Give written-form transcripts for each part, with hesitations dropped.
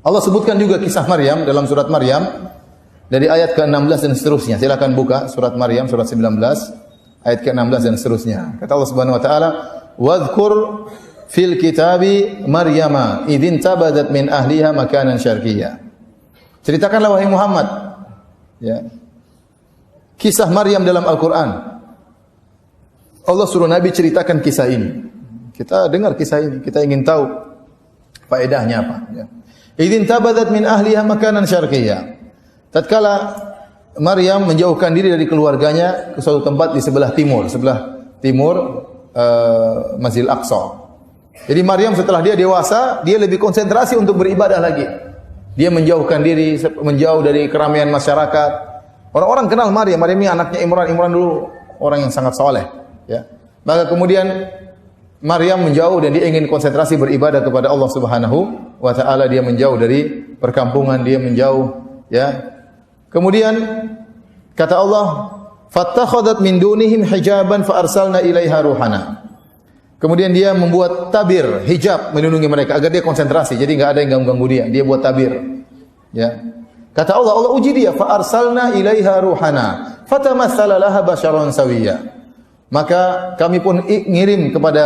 Allah sebutkan juga kisah Maryam dalam surat Maryam dari ayat ke-16 dan seterusnya. Silakan buka surat Maryam surat 19 ayat ke-16 dan seterusnya. Kata Allah Subhanahu wa taala, "Wadhkur fil kitabi Maryama idzin tabadat min ahliha makanan syarqiyyah." Ceritakanlah wahai Muhammad, ya, kisah Maryam dalam Al-Qur'an. Allah suruh Nabi ceritakan kisah ini. Kita dengar kisah ini, kita ingin tahu faedahnya apa, ya. Idzin tabadat min ahliha makanan syarqiyyah. Tatkala Maryam menjauhkan diri dari keluarganya ke suatu tempat di sebelah timur Masjidil Aqsa. Jadi Maryam setelah dia dewasa, dia lebih konsentrasi untuk beribadah lagi. Dia menjauhkan diri, menjauh dari keramaian masyarakat. Orang-orang kenal Maryam. Maryam ini anaknya Imran. Imran dulu orang yang sangat saleh, ya. Maka kemudian Maryam menjauh dan dia ingin konsentrasi beribadah kepada Allah Subhanahu wa taala. Dia menjauh dari perkampungan, dia menjauh, ya. Kemudian kata Allah, "Fattakhadhat min dunihim hijaban fa arsalna ilaiha ruhana." Kemudian dia membuat tabir, hijab melindungi mereka agar dia konsentrasi. Jadi enggak ada yang ganggu-ganggu dia. Dia buat tabir. Ya. Kata Allah, Allah uji dia, fa arsalna ilaiha ruhana fatamassala laha basharan sawiyya. Maka kami pun ngirim kepada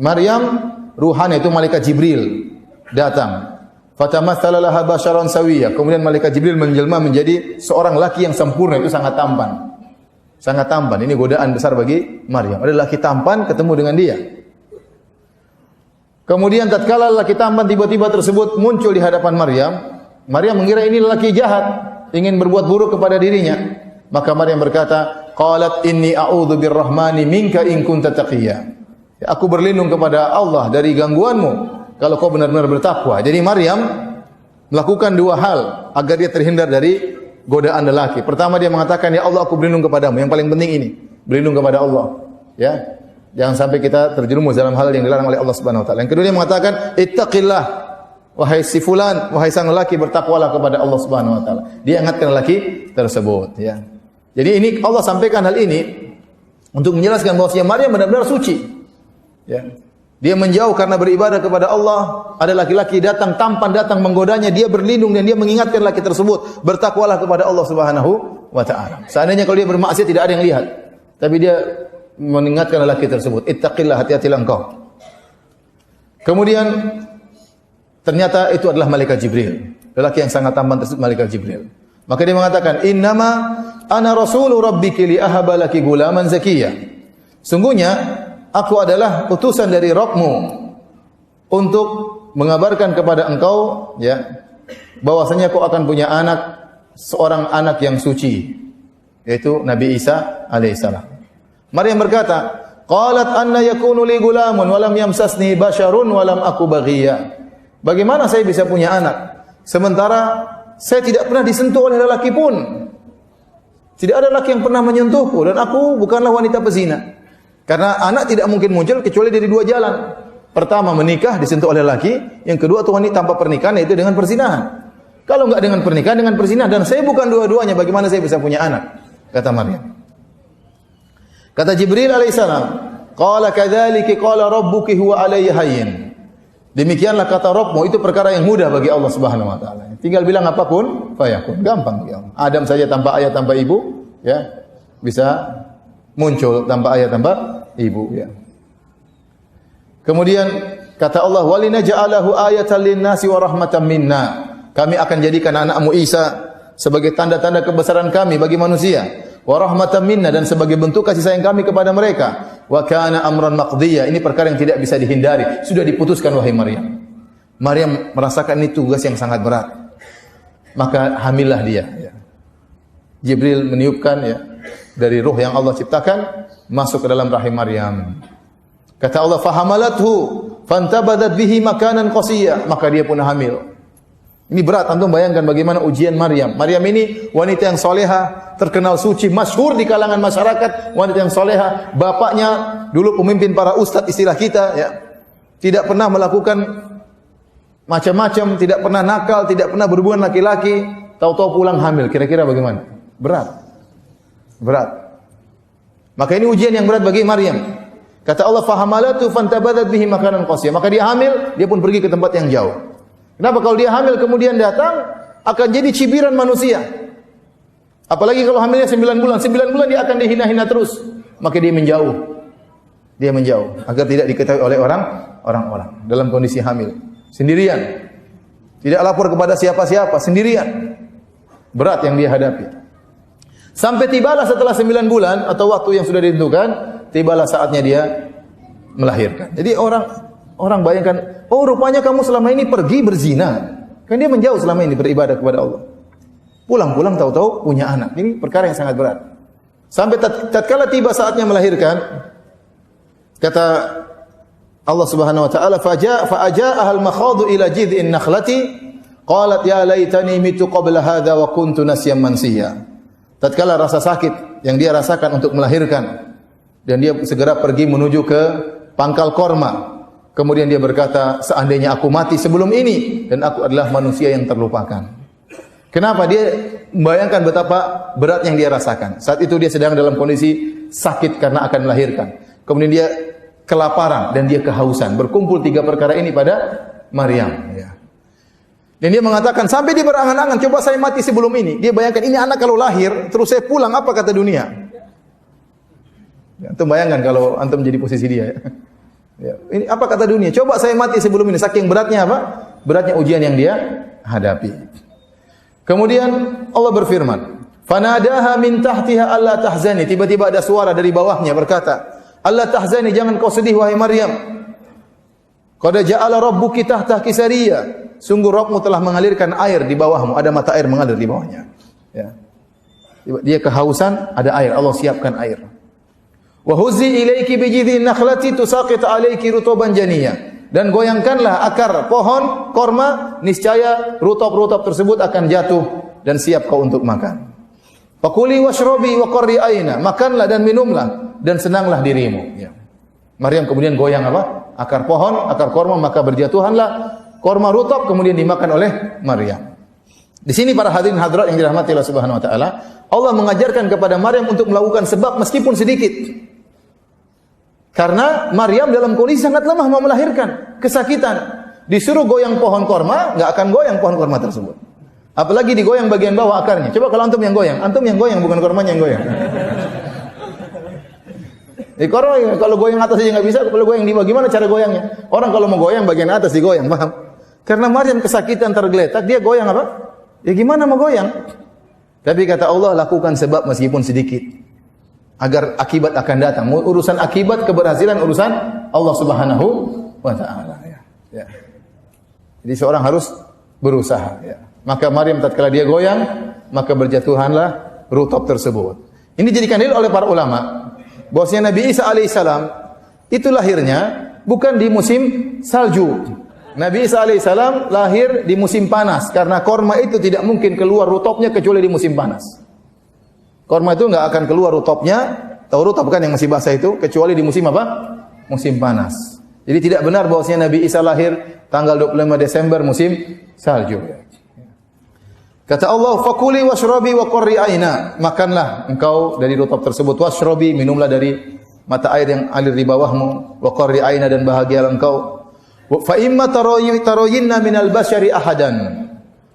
Maryam ruhan, yaitu malaikat Jibril datang. Fatamassala laha basharan sawiyya. Kemudian malaikat Jibril menjelma menjadi seorang laki yang sempurna, itu sangat tampan. Sangat tampan. Ini godaan besar bagi Maryam. Ada laki tampan ketemu dengan dia. Kemudian tatkala laki tampan tiba-tiba tersebut muncul di hadapan Maryam, Maryam mengira ini laki jahat, ingin berbuat buruk kepada dirinya. Maka Maryam berkata, qalat inni a'udzu birrahmani minka in kunta taqiyya. Aku berlindung kepada Allah dari gangguanmu kalau kau benar-benar bertakwa. Jadi Maryam melakukan dua hal agar dia terhindar dari godaan lelaki. Pertama dia mengatakan, ya Allah aku berlindung kepadamu. Yang paling penting ini, berlindung kepada Allah. Ya, jangan sampai kita terjerumus dalam hal yang dilarang oleh Allah Subhanahu wa taala. Yang kedua dia mengatakan, ittaqillah, wahai si fulan, wahai sang lelaki, bertakwalah kepada Allah Subhanahu wa taala. Dia ingatkan lelaki tersebut, ya. Jadi ini Allah sampaikan hal ini untuk menjelaskan bahwasanya Maryam benar-benar suci. Ya. Dia menjauh karena beribadah kepada Allah. Ada laki-laki datang tampan, datang menggodanya, dia berlindung dan dia mengingatkan laki tersebut, bertakwalah kepada Allah Subhanahu wa taala. Seandainya kalau dia bermaksiat tidak ada yang lihat, tapi dia mengingatkan laki tersebut, ittaqillah, hati-hatilah engkau. Kemudian ternyata itu adalah malaikat Jibril. Lelaki yang sangat tampan tersebut malaikat Jibril. Maka dia mengatakan, innama ana rasulu rabbiki li ahaba laki gulaman zakiyya. Sungguhnya aku adalah utusan dari Rabbmu untuk mengabarkan kepada engkau, ya, bahwasanya kau akan punya anak, seorang anak yang suci, yaitu Nabi Isa alaihissalam. Maryam berkata, qalat anna yakunu li gulamun wa lam yamsasni basharun wa lam aku baghiyya. Bagaimana saya bisa punya anak sementara saya tidak pernah disentuh oleh lelaki pun. Tidak ada lelaki yang pernah menyentuhku dan aku bukanlah wanita pezina. Karena anak tidak mungkin muncul kecuali dari dua jalan. Pertama menikah disentuh oleh laki, yang kedua tuh wanita tanpa pernikahan, yaitu dengan perzinahan. Kalau enggak dengan pernikahan, dengan perzinahan, dan saya bukan dua-duanya, bagaimana saya bisa punya anak? Kata Maryam. Kata Jibril alaihissalam, qala kadzalika qala rabbuki huwa alayya hayyin. Demikianlah kata Rabbmu, itu perkara yang mudah bagi Allah Subhanahu wa taala. Tinggal bilang apapun, fayakun, gampang bagi Allah. Adam saja tanpa ayah tanpa ibu, ya, bisa muncul tanpa ayah tanpa ibu, ya. Kemudian kata Allah, walinaj'alahu ayatan lin-nasi wa rahmatan minna. Kami akan jadikan anakmu Isa sebagai tanda-tanda kebesaran kami bagi manusia, wa rahmatan minna, dan sebagai bentuk kasih sayang kami kepada mereka. Wa kana amran maqdiyya. Ini perkara yang tidak bisa dihindari, sudah diputuskan wahai Maryam. Maryam merasakan ini tugas yang sangat berat. Maka hamillah dia, ya. Jibril meniupkan, ya, dari ruh yang Allah ciptakan masuk ke dalam rahim Maryam. Kata Allah, fahamalathu fantabadat bihi makanan qasiyya. Maka dia pun hamil. Ini berat, antum bayangkan bagaimana ujian Maryam. Maryam ini wanita yang soleha, terkenal suci, masyhur di kalangan masyarakat, wanita yang soleha. Bapaknya dulu pemimpin para ustadz istilah kita, ya. Tidak pernah melakukan macam-macam, tidak pernah nakal, tidak pernah berhubungan laki-laki, tahu-tahu pulang hamil. Kira-kira bagaimana? Berat. Berat. Maka ini ujian yang berat bagi Maryam. Kata Allah, fahamalatu fantabadat bihi makanan qasiyah. Maka dia hamil, dia pun pergi ke tempat yang jauh. Kenapa? Kalau dia hamil kemudian datang, akan jadi cibiran manusia. Apalagi kalau hamilnya 9 bulan. 9 bulan dia akan dihina-hina terus. Maka dia menjauh. Dia menjauh. Agar tidak diketahui oleh orang-orang. Dalam kondisi hamil. Sendirian. Tidak lapor kepada siapa-siapa. Sendirian. Berat yang dia hadapi. Sampai tibalah setelah 9 bulan. Atau waktu yang sudah ditentukan. Tibalah saatnya dia melahirkan. Jadi orang bayangkan, oh rupanya kamu selama ini pergi berzina. Kan dia menjauh selama ini beribadah kepada Allah. Pulang-pulang tahu-tahu punya anak. Ini perkara yang sangat berat. Sampai tatkala tiba saatnya melahirkan, kata Allah Subhanahu wa taala, fa'aja'aha al-makhadu ila jid'in nakhlati qalat ya laitani mitu qabla hadha wa kuntu nasyan mansiya. Tatkala rasa sakit yang dia rasakan untuk melahirkan dan dia segera pergi menuju ke pangkal korma. Kemudian dia berkata, seandainya aku mati sebelum ini dan aku adalah manusia yang terlupakan. Kenapa? Dia membayangkan betapa berat yang dia rasakan. Saat itu dia sedang dalam kondisi sakit karena akan melahirkan. Kemudian dia kelaparan dan dia kehausan. Berkumpul 3 perkara ini pada Maryam. Ya. Dan dia mengatakan, sampai dia berangan-angan, coba saya mati sebelum ini. Dia bayangkan, ini anak kalau lahir, terus saya pulang, apa kata dunia? Ya, antum bayangkan kalau antum jadi posisi dia. Ya. Ini apa kata dunia? Coba saya mati sebelum ini. Saking beratnya apa? Beratnya ujian yang dia hadapi. Kemudian Allah berfirman, "Fanadaha min tahtiha alla tahzani." Tiba-tiba ada suara dari bawahnya berkata, "Alla tahzani, jangan kau sedih wahai Maryam. Qad ja'ala rabbuki tahtaki sariya." Sungguh Rabbmu telah mengalirkan air di bawahmu, ada mata air mengalir di bawahnya. Ya. Dia kehausan, ada air, Allah siapkan air. Wa huzzi ilayki bi jidhin nakhlati tusaqit alayki rutuban janiyya. Dan goyangkanlah akar pohon korma, niscaya rutop-rutop tersebut akan jatuh dan siap kau untuk makan. Fakuli washrobi wa qarri aina, makanlah dan minumlah dan senanglah dirimu. Ya. Maryam kemudian goyang apa? Akar pohon, akar korma, maka berjatuhanlah korma rutop kemudian dimakan oleh Maryam. Di sini para hadirin hadirat yang dirahmati Allah Subhanahu wa taala, Allah mengajarkan kepada Maryam untuk melakukan sebab meskipun sedikit. Karena Maryam dalam kondisi sangat lemah mau melahirkan, kesakitan. Disuruh goyang pohon korma, enggak akan goyang pohon korma tersebut. Apalagi digoyang bagian bawah akarnya. Coba kalau antum yang goyang bukan kormanya yang goyang. Di korma kalau goyang atas aja enggak bisa, kalau goyang di bawah gimana cara goyangnya? Orang kalau mau goyang bagian atas digoyang, paham? Karena Maryam kesakitan tergeletak, dia goyang apa? Ya gimana mau goyang? Tapi kata Allah, lakukan sebab meskipun sedikit. Agar akibat akan datang. Urusan akibat keberhasilan urusan Allah Subhanahu wa taala ya. Ya. Jadi seorang harus berusaha ya. Maka Maryam tatkala dia goyang, maka berjatuhanlah rutop tersebut. Ini dijadikan dalil oleh para ulama bahwasanya Nabi Isa alaihissalam itu lahirnya bukan di musim salju. Nabi Isa alaihissalam lahir di musim panas karena korma itu tidak mungkin keluar rutopnya kecuali di musim panas. Korma itu enggak akan keluar rutopnya, tahu rutop kan yang masih basah itu, kecuali di musim apa? Musim panas. Jadi tidak benar bahwasanya Nabi Isa lahir tanggal 25 Desember musim salju. Kata Allah, "Fakuli washrabi wa qarri aina." Makanlah engkau dari rutop tersebut, washrabi, minumlah dari mata air yang alir di bawahmu, wa qarri aina, dan bahagialah engkau. Fa imma tarayinna minal bashari ahadan.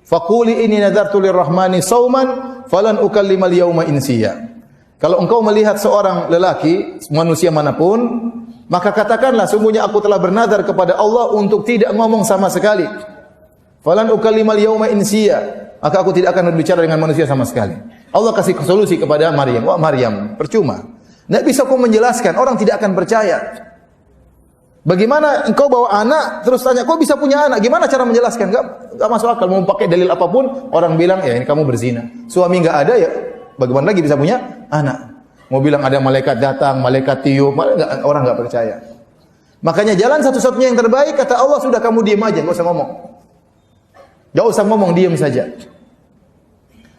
Faquli inni nadartu lirrahmani sauman falan ukallimal yauma insiya. Kalau engkau melihat seorang lelaki, manusia manapun, maka katakanlah sungguhnya aku telah bernazar kepada Allah untuk tidak ngomong sama sekali. Falan ukallimal yauma insiya, maka aku tidak akan berbicara dengan manusia sama sekali. Allah kasih solusi kepada Maryam. Wah Maryam, percuma. Enggak bisa kau menjelaskan, orang tidak akan percaya. Bagaimana engkau bawa anak, terus tanya, kok bisa punya anak? Gimana cara menjelaskan? Enggak masuk akal. Mau pakai dalil apapun, orang bilang, ya ini kamu berzina. Suami enggak ada, ya bagaimana lagi bisa punya anak? Mau bilang ada malaikat datang, malaikat tiup, orang enggak percaya. Makanya jalan satu-satunya yang terbaik, kata Allah, sudah kamu diam aja, enggak usah ngomong. Enggak usah ngomong, diam saja.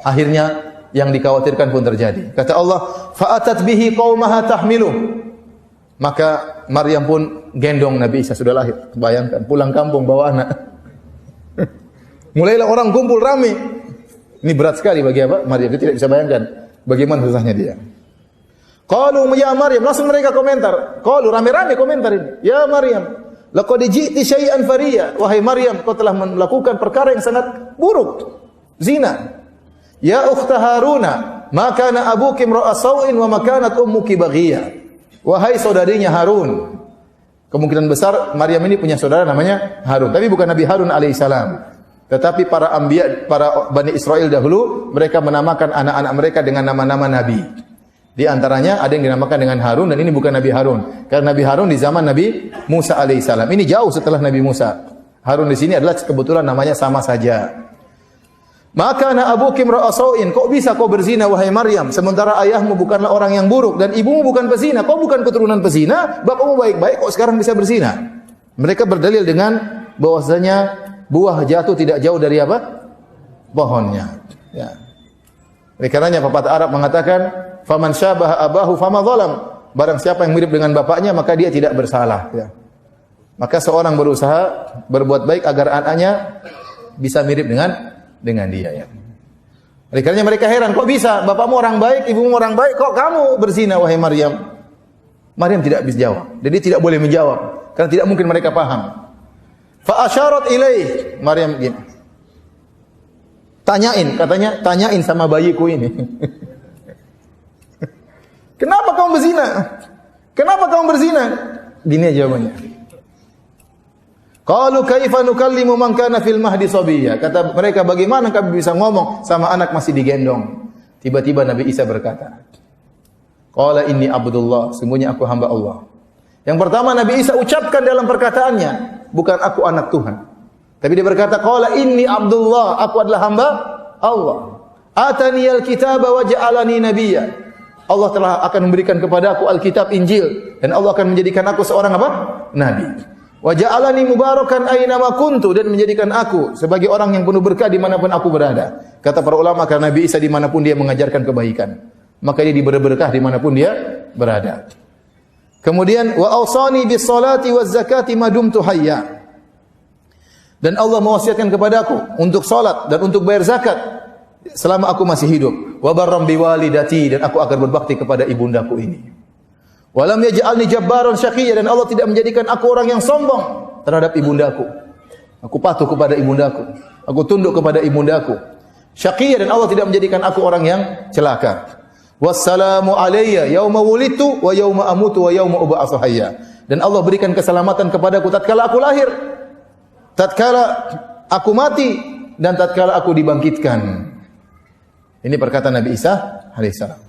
Akhirnya, yang dikhawatirkan pun terjadi. Kata Allah, fa'atat bihi qaumaha tahmiluh. Maka Maryam pun gendong Nabi Isa sudah lahir. Bayangkan pulang kampung bawa anak. Mulailah orang kumpul rame. Ini berat sekali bagi apa? Maryam dia tidak bisa bayangkan bagaimana susahnya dia. Qalu ya Maryam, langsung mereka komentar. Qalu rame-rame komentar ini. Ya Maryam, Laqad ji'ti syai'an fariya. Wahai Maryam, kau telah melakukan perkara yang sangat buruk. Zina. Ya ukhta Haruna, ma kana abuki imra'a sawin wa ma kanat ummuki baghiyah. Wahai saudarinya Harun. Kemungkinan besar Maryam ini punya saudara namanya Harun, tapi bukan Nabi Harun alaihissalam. Tetapi para anbiya, para Bani Israel dahulu, mereka menamakan anak-anak mereka dengan nama-nama nabi. Di antaranya ada yang dinamakan dengan Harun, dan ini bukan Nabi Harun. Karena Nabi Harun di zaman Nabi Musa alaihissalam. Ini jauh setelah Nabi Musa. Harun di sini adalah kebetulan namanya sama saja. Maka ana abuki imra'a sawin, kok bisa kau berzina wahai Maryam, sementara ayahmu bukanlah orang yang buruk dan ibumu bukan pezina. Kau bukan keturunan pezina, bapakmu baik-baik, kok sekarang bisa berzina? Mereka berdalil dengan bahwasanya buah jatuh tidak jauh dari apa? Pohonnya. Ya. Oleh karenanya pepatah Arab mengatakan, "Faman syabaha abahu fama zalam." Barang siapa yang mirip dengan bapaknya, maka dia tidak bersalah. Ya. Maka seorang berusaha berbuat baik agar anaknya bisa mirip dengan dia. Ya. Oleh karenanya mereka heran, kok bisa? Bapakmu orang baik, ibumu orang baik, kok kamu berzina wahai Maryam? Maryam tidak bisa jawab. Jadi tidak boleh menjawab, karena tidak mungkin mereka paham. Fa asyarat ilaih, Maryam gini. Tanyain sama bayiku ini. Kenapa kamu berzina? Kenapa kamu berzina? Gini jawabannya. Qalu kaifa nukallimu man kana fil mahdi sabiyya. Kata mereka, bagaimana kami bisa ngomong sama anak masih digendong? Tiba-tiba Nabi Isa berkata, Qala inni abdullah, sungguhnya aku hamba Allah. Yang pertama Nabi Isa ucapkan dalam perkataannya, bukan aku anak Tuhan. Tapi dia berkata, Qala inni abdullah, aku adalah hamba Allah. Ataniyal kitaba wa ja'alani nabiyya. Allah telah akan memberikan kepada aku Alkitab, Injil, dan Allah akan menjadikan aku seorang apa? Nabi. Wa ja'alani mubarakan aina ma kuntu, dan menjadikan aku sebagai orang yang penuh berkah dimanapun aku berada. Kata para ulama, karena Nabi Isa dimanapun dia mengajarkan kebaikan, maka dia diberi berkah dimanapun dia berada. Kemudian wa awsani bis salati waz zakati ma dumtu hayya. Dan Allah mewasiatkan kepadaku untuk salat dan untuk bayar zakat selama aku masih hidup. Wa barram biwalidati, dan aku akan berbakti kepada ibundaku ini. Walam yaj'alni jabbaran syaqiyya, dan Allah tidak menjadikan aku orang yang sombong terhadap ibundaku. Aku patuh kepada ibundaku, aku tunduk kepada ibundaku. Syaqiyya, dan Allah tidak menjadikan aku orang yang celaka. Wassalamu alayya yauma wulidtu wa yauma amutu wa yauma ub'atsu hayya. Dan Allah berikan keselamatan kepadaku tatkala aku lahir, tatkala aku mati, dan tatkala aku dibangkitkan. Ini perkataan Nabi Isa alaihissalam.